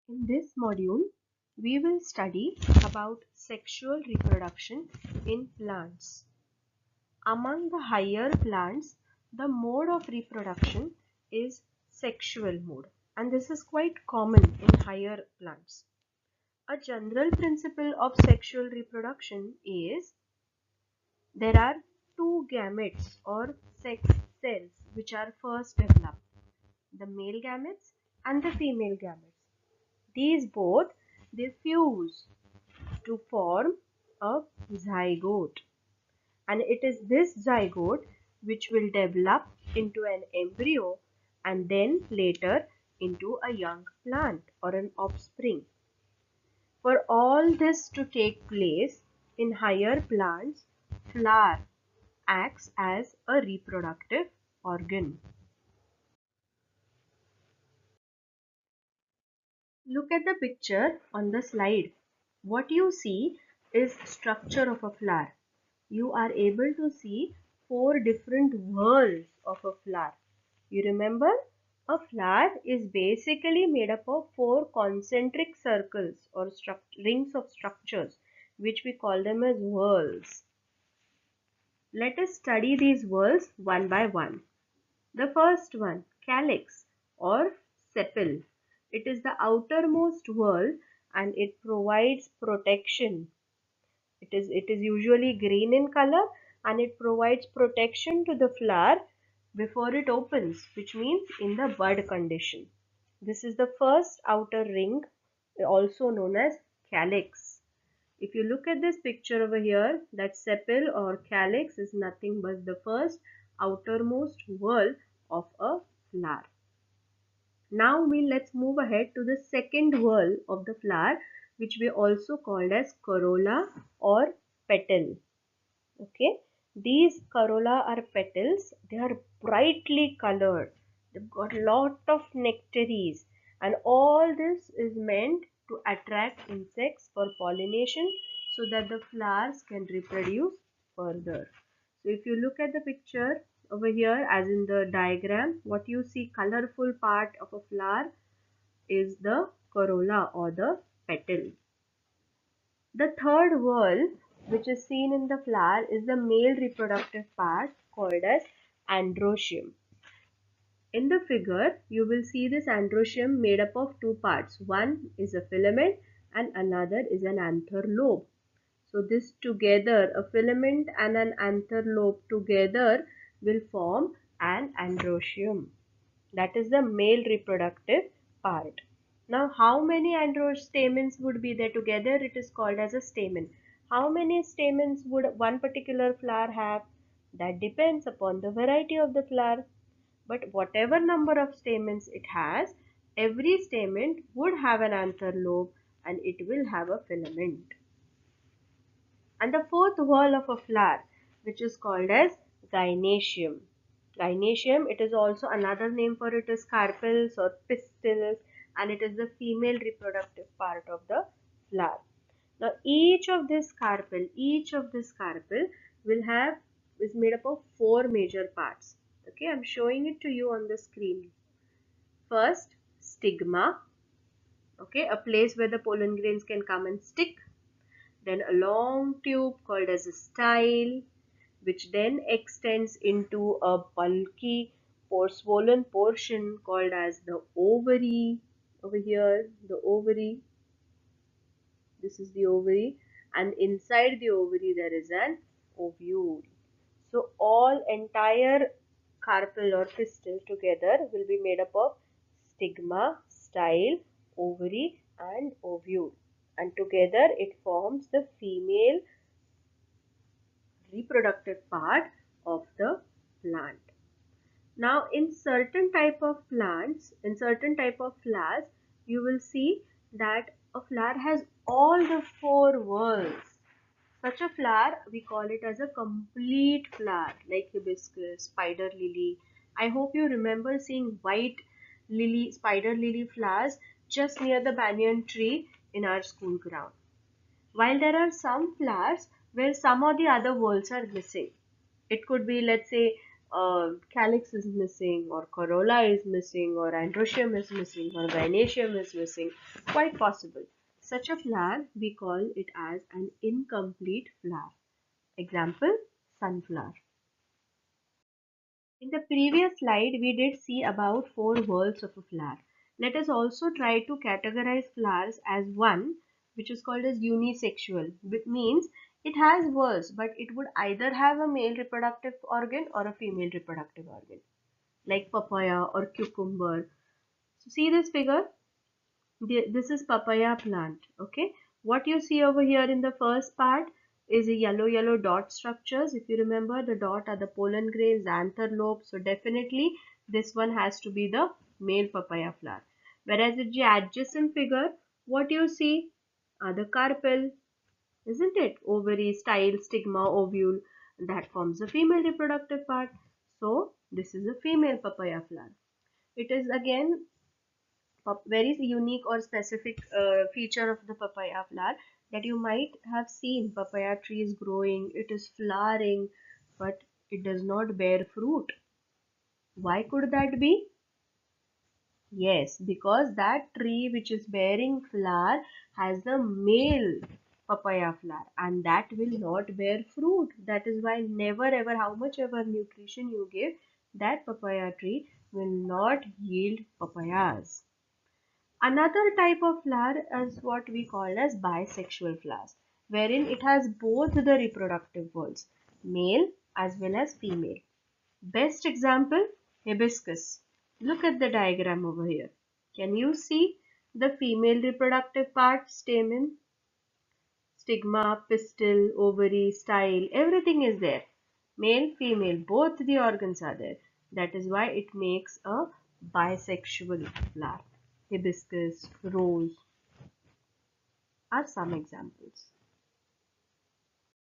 In this module, we will study about sexual reproduction in plants. Among the higher plants, the mode of reproduction is sexual mode, and this is quite common in higher plants. A general principle of sexual reproduction is there are two gametes or sex cells which are first developed, the male gametes and the female gametes. These both they fuse to form a zygote, and it is this zygote which will develop into an embryo and then later into a young plant or an offspring. For all this to take place in higher plants, flower acts as a reproductive organ. Look at the picture on the slide. What you see is structure of a flower. You are able to see four different whorls of a flower. You remember, a flower is basically made up of four concentric circles or rings of structures, which we call them as whorls. Let us study these whorls one by one. The first one, calyx or sepal. It is the outermost whorl and it provides protection. It is usually green in color and it provides protection to the flower before it opens, which means in the bud condition. This is the first outer ring, also known as calyx. If you look at this picture over here, that sepal or calyx is nothing but the first outermost whorl of a flower. Now let's move ahead to the second whorl of the flower, which we also called as corolla or petal. Okay, these corolla or petals, they are brightly colored. They've got lot of nectaries, and all this is meant to attract insects for pollination so that the flowers can reproduce further. So if you look at the picture over here, as in the diagram, what you see colorful part of a flower is the corolla or the petal. The third whorl, which is seen in the flower, is the male reproductive part called as androecium. In the figure, you will see this androecium made up of two parts. One is a filament and another is an anther lobe. So this together, a filament and an anther lobe together will form an androecium. That is the male reproductive part. Now, how many androstamens would be there together? It is called as a stamen. How many stamens would one particular flower have? That depends upon the variety of the flower. But whatever number of stamens it has, every stamen would have an anther lobe and it will have a filament. And the fourth whorl of a flower, which is called as gynoecium. Gynoecium, it is also another name for it is carpels or pistils, and it is the female reproductive part of the flower. Now each of this carpel is made up of four major parts. Okay, I'm showing it to you on the screen. First, stigma. Okay, a place where the pollen grains can come and stick. Then a long tube called as a style, which then extends into a bulky or swollen portion called as the ovary. Over here, the ovary. This is the ovary, and inside the ovary there is an ovule. So all entire carpel or pistil together will be made up of stigma, style, ovary and ovule, and together it forms the female reproductive part of the plant. Now in certain type of plants, in certain type of flowers, you will see that a flower has all the four whorls. Such a flower, we call it as a complete flower, like hibiscus, spider lily. I hope you remember seeing white lily, spider lily flowers just near the banyan tree in our school ground. While there are some flowers where some of the other whorls are missing. It could be, let's say, calyx is missing, or corolla is missing, or androecium is missing, or gynoecium is missing. Quite possible. Such a flower, we call it as an incomplete flower. Example, sunflower. In the previous slide, we did see about four whorls of a flower. Let us also try to categorize flowers as one, which is called as unisexual, which means it has whorls, but it would either have a male reproductive organ or a female reproductive organ, like papaya or cucumber. So see this figure? This is papaya plant. Okay, what you see over here in the first part is a yellow dot structures. If you remember, the dot are the pollen grains, anther lobe. So definitely this one has to be the male papaya flower. Whereas in the adjacent figure, what you see are the carpel, isn't it? Ovary, style, stigma, ovule. That forms the female reproductive part. So this is a female papaya flower. It is again very unique or specific feature of the papaya flower, that you might have seen papaya trees growing, it is flowering, but it does not bear fruit. Why could that be? Yes, because that tree which is bearing flower has the male papaya flower, and that will not bear fruit. That is why never ever, how much ever nutrition you give, that papaya tree will not yield papayas. Another type of flower is what we call as bisexual flowers, wherein it has both the reproductive whorls, male as well as female. Best example, hibiscus. Look at the diagram over here. Can you see the female reproductive part, stamen, stigma, pistil, ovary, style, everything is there. Male, female, both the organs are there. That is why it makes a bisexual flower. Hibiscus, rose are some examples.